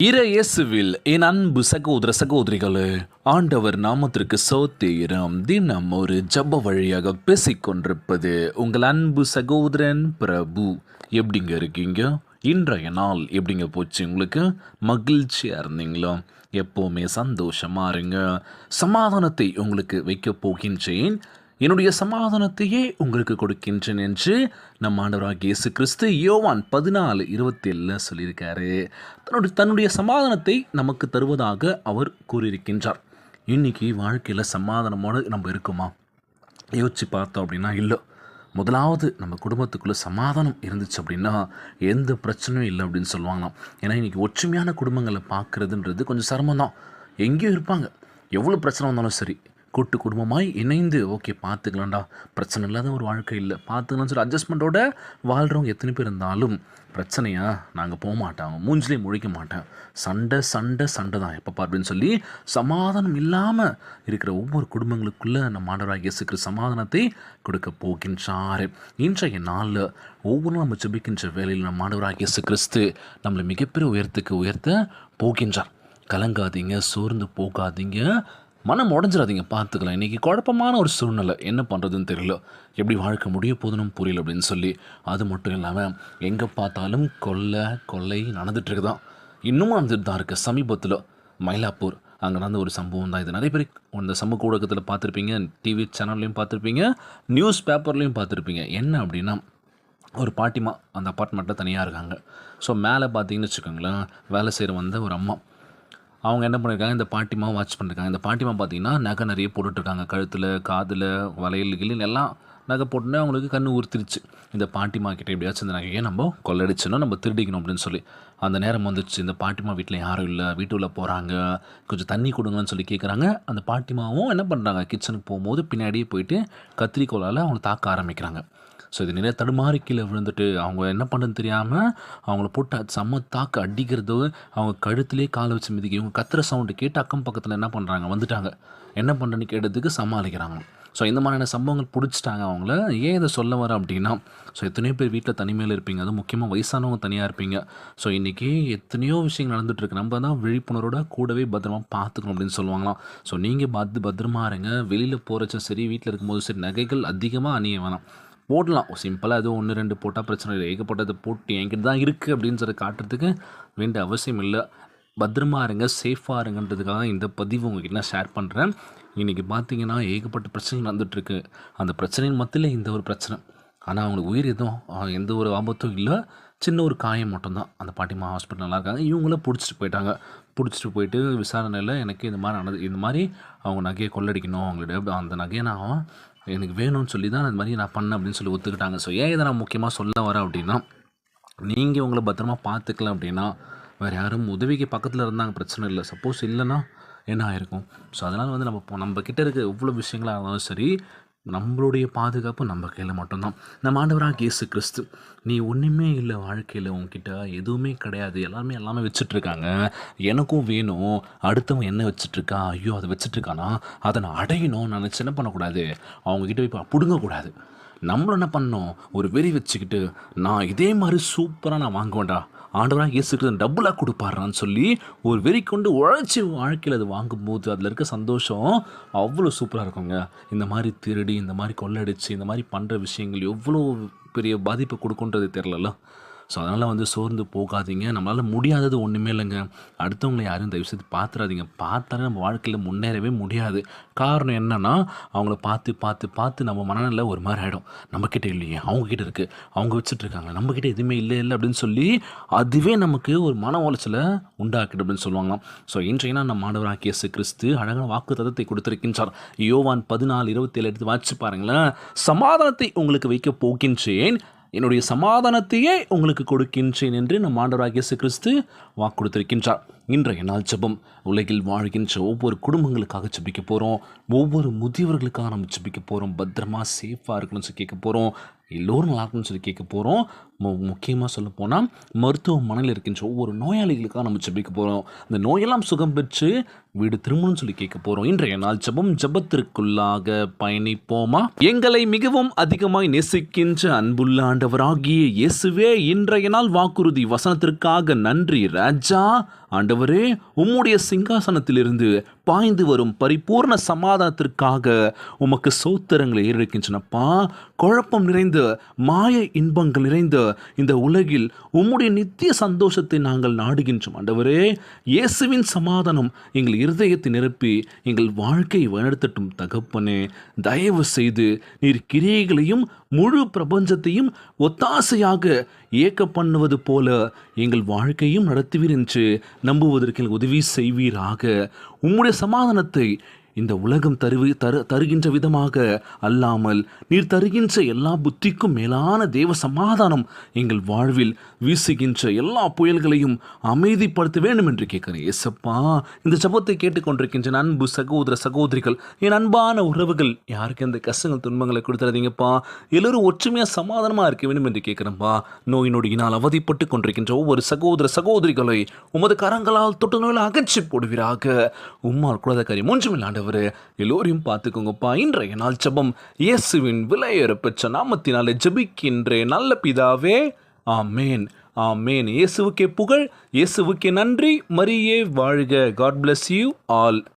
இயேசுவில் என் அன்பு சகோதர சகோதரிகளே, ஆண்டவர் நாமத்திற்கு சோத்திரம். தினம் ஒரு ஜப வழியாக பேசிக்கொண்டிருப்பது உங்கள் அன்பு சகோதரன் பிரபு. எப்படிங்க இருக்கீங்க? இன்றைய நாள் எப்படிங்க போச்சு? உங்களுக்கு மகிழ்ச்சியாக இருந்தீங்களோ? எப்போவுமே சந்தோஷமாக இருங்க. சமாதானத்தை உங்களுக்கு வைக்கப் போகின்றேன், என்னுடைய சமாதானத்தையே உங்களுக்கு கொடுக்கின்றேன் என்று நம் ஆண்டவராகிய இயேசு கிறிஸ்து யோவான் 14:27 சொல்லியிருக்காரு. தன்னுடைய சமாதானத்தை நமக்கு தருவதாக அவர் கூறியிருக்கின்றார். இன்றைக்கி வாழ்க்கையில் சமாதானமோடு நம்ம இருக்குமா? யோசித்து பார்த்தோம் அப்படின்னா இல்லை. முதலாவது நம்ம குடும்பத்துக்குள்ளே சமாதானம் இருந்துச்சு அப்படின்னா எந்த பிரச்சனையும் இல்லை அப்படின்னு சொல்லுவாங்களாம். ஏன்னா இன்றைக்கி ஒற்றுமையான குடும்பங்களை பார்க்குறதுன்றது கொஞ்சம் சிரமம் தான். எங்கேயும் இருப்பாங்க, எவ்வளோ பிரச்சனை வந்தாலும் சரி கூட்டு குடும்பமாய் இணைந்து ஓகே பார்த்துக்கலாம்டா, பிரச்சனை இல்லாத ஒரு வாழ்க்கை இல்லை, பார்த்துக்கலாம்னு சொல்லி அட்ஜஸ்ட்மெண்ட்டோட வாழ்கிறவங்க எத்தனை பேர் இருந்தாலும் பிரச்சனையா நாங்கள் போக மாட்டாங்க, மூஞ்சிலே முழிக்க மாட்டேன், சண்டை சண்டை சண்டை தான் எப்பப்பா அப்படின்னு சொல்லி சமாதானம் இல்லாமல் இருக்கிற ஒவ்வொரு குடும்பங்களுக்குள்ளே நம்ம ஆண்டவராகிய இயேசு கிறிஸ்து சமாதானத்தை கொடுக்க போகின்றார். இன்றைய நாளில் ஒவ்வொன்றும் நம்ம ஜெபிக்கின்ற வேலையில் நம்ம ஆண்டவராகிய இயேசு கிறிஸ்து நம்மளை மிகப்பெரிய உயர்த்துக்கு உயர்த்த போகின்றார். கலங்காதீங்க, சோர்ந்து போகாதீங்க, மனம் உடஞ்சிடாதீங்க, பார்த்துக்கலாம். இன்றைக்கி குழப்பமான ஒரு சூழ்நிலை, என்ன பண்ணுறதுன்னு தெரியல, எப்படி வாழ்க்கை முடிய போதுன்னு புரியல அப்படின்னு சொல்லி. அது மட்டும் இல்லாமல் எங்கே பார்த்தாலும் கொள்ளை நடந்துகிட்ருக்கு தான், இன்னமும் நடந்துட்டு தான் இருக்குது. சமீபத்தில் மயிலாப்பூர் அங்கே நடந்த ஒரு சம்பவம் தான் இது. நிறைய பேர் அந்த சமூக ஊடகத்தில் பார்த்துருப்பீங்க, டிவி சேனல்லையும் பார்த்துருப்பீங்க, நியூஸ் பேப்பர்லேயும் பார்த்துருப்பீங்க. என்ன அப்படின்னா, ஒரு பாட்டிமா அந்த அப்பார்ட்மெண்ட்டில் தனியாக இருக்காங்க. ஸோ மேலே பார்த்தீங்கன்னு வச்சுக்கோங்களேன், வேலை செய்கிற வந்த ஒரு அம்மா, அவங்க என்ன பண்ணியிருக்காங்க, இந்த பாட்டிமாவை வாட்ச் பண்ணியிருக்காங்க. இந்த பாட்டிமா பார்த்திங்கன்னா நகை நிறைய போட்டுட்ருக்காங்க, கழுத்தில் காதில் வளையல் கிளின்னு எல்லாம் நகை போட்டுன்னு அவங்களுக்கு கண்ணு உறுத்திருச்சு. இந்த பாட்டிமா கிட்டே எப்படியாச்சும் இந்த நகையை நம்ம கொள்ளடிச்சணும், நம்ம திருடிக்கணும் அப்படின்னு சொல்லி. அந்த நேரம் வந்துச்சு. இந்த பாட்டிமா வீட்டில் யாரும் இல்லை, வீட்டுக்குள்ளே போகிறாங்க, கொஞ்சம் தண்ணி கொடுங்கன்னு சொல்லி கேட்குறாங்க. அந்த பாட்டிமாவும் என்ன பண்ணுறாங்க, கிச்சனுக்கு போகும்போது பின்னாடியே போயிட்டு கத்திரிக்கோளால் அவங்கள தாக்க ஆரம்பிக்கிறாங்க. ஸோ இது நிறைய தடுமாறி கீழே விழுந்துட்டு அவங்க என்ன பண்ணுன்னு தெரியாமல் அவங்கள போட்டு செம்ம தாக்க அடிக்கிறது, அவங்க கழுத்துலேயே காலை வச்சு மிதிக்க, இவங்க கத்துற சவுண்டு கேட்டு அக்கம் பக்கத்தில் என்ன பண்ணுறாங்க, வந்துட்டாங்க. என்ன பண்ணுறேன்னு கேட்டதுக்கு சமாளிக்கிறாங்க. ஸோ இந்த மாதிரியான சம்பவங்கள் பிடிச்சிட்டாங்க அவங்கள. ஏன் இதை சொல்ல வரேன் அப்படின்னா, ஸோ எத்தனையோ பேர் வீட்டில் தனிமையில் இருப்பீங்க, அதுவும் முக்கியமாக வயசானவங்க தனியாக இருப்பீங்க. ஸோ இன்றைக்கி எத்தனையோ விஷயங்கள் நடந்துகிட்ருக்கு, நம்ம தான் விழிப்புணர்வோட கூடவே பத்திரமா பார்த்துக்கணும் அப்படின்னு சொல்லுவாங்களாம். ஸோ நீங்கள் பத்திரமா இருங்க. வெளியில் போகிறச்சும் சரி, வீட்டில் இருக்கும்போது சரி, நகைகள் அதிகமாக அணிய வேணாம். போடலாம், சிம்பிளாக எதுவும் 1-2 போட்டால் பிரச்சனை இல்லை. ஏகப்பட்டதை போட்டு என்கிட்ட தான் இருக்குது அப்படின்னு சொல்லி காட்டுறதுக்கு வேண்டிய அவசியம் இல்லை. பத்திரமா இருங்க, சேஃபாக இருங்கன்றதுக்காக தான் இந்த பதிவு உங்கள்கிட்ட நான் ஷேர் பண்ணுறேன். இன்றைக்கி பார்த்தீங்கன்னா ஏகப்பட்ட பிரச்சனை நடந்துகிட்ருக்கு. அந்த பிரச்சனையின் மத்தியில் இந்த ஒரு பிரச்சனை, ஆனால் அவங்களுக்கு உயிர் எதுவும் எந்த ஒரு ஆபத்தும் இல்லை, சின்ன ஒரு காயம் மட்டும்தான். அந்த பாட்டிமா ஹாஸ்பிட்டல் நல்லா இருக்காங்க. இவங்கள பிடிச்சிட்டு போயிட்டாங்க. பிடிச்சிட்டு போயிட்டு விசாரணையில் எனக்கு இந்த மாதிரி நடந்தது, இந்த மாதிரி அவங்க நகையை கொள்ளடிக்கணும், அவங்களுடைய அந்த நகையை நான் எனக்கு வேணும்னு சொல்லி தான் அது மாதிரி நான் பண்ணேன் அப்படின்னு சொல்லி ஒத்துக்கிட்டாங்க. ஸோ ஏன் இதை நான் முக்கியமாக சொல்ல வரேன் அப்படின்னா, நீங்கள் உங்களை பத்திரமா பார்த்துக்கலாம் அப்படின்னா வேறு யாரும் உதவிக்கு பக்கத்தில் இருந்தாங்க பிரச்சனை இல்லை. சப்போஸ் இல்லைன்னா என்ன ஆயிருக்கும்? ஸோ அதனால் வந்து நம்ம கிட்டே இருக்க எவ்வளோ விஷயங்களாக இருந்தாலும் சரி, நம்மளுடைய பாதுகாப்பு நம்ம கையில் மட்டும்தான். நம்ம ஆண்டவராகிய இயேசு கிறிஸ்து, நீ ஒன்றுமே இல்லை வாழ்க்கையில், உங்ககிட்ட எதுவுமே கிடையாது, எல்லாமே வச்சிட்ருக்காங்க, எனக்கும் வேணும், அடுத்தவன் என்ன வச்சிட்ருக்கா, ஐயோ அதை வச்சிட்ருக்கானா, அதை நான் அடையணும் நினச்சி என்ன பண்ணக்கூடாது, அவங்கக்கிட்ட போய் பிடுங்கக்கூடாது. நம்மளும் என்ன பண்ணணும், ஒரு வெறி வச்சுக்கிட்டு நான் இதே மாதிரி சூப்பராக நான் வாங்குவேன்டா, ஆண்டவராக இயேசு கிறிஸ்து டபுளாக கொடுப்பாரான்னு சொல்லி ஒரு வெறி கொண்டு உழைச்சி வாழ்க்கையில் அது வாங்கும்போது அதில் இருக்க சந்தோஷம் அவ்வளோ சூப்பராக இருக்குங்க. இந்த மாதிரி திருடி, இந்த மாதிரி கொள்ளடிச்சு, இந்த மாதிரி பண்ணுற விஷயங்கள் எவ்வளோ பெரிய பாதிப்பை கொடுக்குன்றது தெரிலல. ஸோ அதனால் வந்து சோர்ந்து போகாதீங்க. நம்மளால் முடியாதது ஒன்றுமே இல்லைங்க. அடுத்தவங்களை யாரும் தயவுசெய்து பார்த்துறாதீங்க. பார்த்தாலே நம்ம வாழ்க்கையில் முன்னேறவே முடியாது. காரணம் என்னென்னா, அவங்கள பார்த்து நம்ம மனநிலை ஒரு மாதிரி ஆகிடும். நம்மக்கிட்ட இல்லையே, அவங்கக்கிட்ட இருக்குது, அவங்க வச்சுட்ருக்காங்க, நம்மக்கிட்ட எதுவுமே இல்லை அப்படின்னு சொல்லி அதுவே நமக்கு ஒரு மன உளைச்சலை உண்டாக்கிடும் அப்படின்னு சொல்லுவாங்களாம். ஸோ இன்றைய நம்ம ஆண்டவராகிய இயேசு கிறிஸ்து அழகான வாக்குத்தத்தத்தை கொடுத்திருக்கின்றார். யோவான் 14:27 எடுத்து வாசிச்சு பாருங்களேன். சமாதானத்தை உங்களுக்கு வைக்க போகின்றேன், என்னுடைய சமாதானத்தையே உங்களுக்கு கொடுக்கின்றேன் என்று நம் ஆண்டவராகிய இயேசு கிறிஸ்து வாக்கு கொடுத்திருக்கின்றார். இன்றைய நாள் ஜெபம், உலகில் வாழ்கின்ற ஒவ்வொரு குடும்பங்களுக்காக ஜெபிக்க போகிறோம். ஒவ்வொரு முதியவர்களுக்காக நம்ம ஜெபிக்க போகிறோம். பத்திரமா சேஃபாக இருக்கணும்னு சொல்லி கேட்க போகிறோம். எல்லோரும் நல்லா இருக்கணும்னு சொல்லி கேட்க போகிறோம். முக்கியமாக சொல்ல போனால் மருத்துவமனையில் இருக்கின்ற ஒவ்வொரு நோயாளிகளுக்காக நம்ம ஜெபிக்க போகிறோம். அந்த நோயெல்லாம் சுகம் பெற்று வீடு திரும்பணும்னு சொல்லி கேட்க போகிறோம். இன்றைய நாள் ஜெபத்திற்குள்ளாக பயணிப்போமா? எங்களை மிகவும் அதிகமாய் நேசிக்கின்ற அன்புள்ள ஆண்டவராகிய இயேசுவே, இன்றைய நாள் வாக்குறுதி வசனத்திற்காக நன்றி ராஜா. ஆண்டவரே, உம்முடைய சிங்காசனத்திலிருந்து பாய்ந்து வரும் பரிபூர்ண சமாதானத்திற்காக உமக்கு சோத்திரங்களை ஏறெடுக்கின்றனப்பா. குழப்பம் நிறைந்த மாய இன்பங்கள் நிறைந்த இந்த உலகில் உம்முடைய நித்திய சந்தோஷத்தை நாங்கள் நாடுகின்றோம். ஆண்டவரே, இயேசுவின் சமாதானம் எங்கள் இருதயத்தை நிரப்பி எங்கள் வாழ்க்கையை வழிநடத்தட்டும் தகப்பனே. தயவு செய்து நீர் கிரியைகளையும் முழு பிரபஞ்சத்தையும் ஒத்தாசையாக இயக்க பண்ணுவது போல எங்கள் வாழ்க்கையும் நடத்துவீர் என்று நம்புவதற்கு எங்களுக்கு உதவி செய்வீராக. உம்முடைய சமாதானத்தை இந்த உலகம் தருகின்ற விதமாக அல்லாமல் நீர் தருகின்ற எல்லா புத்திக்கும் மேலான தேவ சமாதானம் எங்கள் வாழ்வில் வீசுகின்ற எல்லா புயல்களையும் அமைதிப்படுத்த வேண்டும் என்று கேட்கிறேன். ஏசப்பா, இந்த ஜெபத்தை கேட்டுக்கொண்டிருக்கின்ற அன்பு சகோதர சகோதரிகள், என் அன்பான உறவுகள், யாருக்கு இந்த கஷ்டங்கள் துன்பங்களை கொடுத்துறாதீங்கப்பா. எல்லோரும் ஒற்றுமையாக சமாதானமாக இருக்க வேண்டும் என்று கேட்குறேன்ப்பா. நோய் நொடியினால் அவதிப்பட்டு கொண்டிருக்கின்ற ஒவ்வொரு சகோதர சகோதரிகளை உமது கரங்களால் தொட்டு நோயில் அகற்றி போடுவீராக. உம்மால் கூடாத காரியம் ஒன்றுமில்லாண்டவர் எல்லோரையும் பார்த்துக்கோங்கப்பா. இன்றைய நாள் ஜெபம் இயேசுவின் விலையேற பெற்ற நாமத்தினாலே ஜெபிக்கின்றேன் நல்ல பிதாவே, ஆமேன் ஆமேன். இயேசுவுக்கே புகழ், இயேசுவுக்கே நன்றி. மரியே வாழ்க. God bless you all.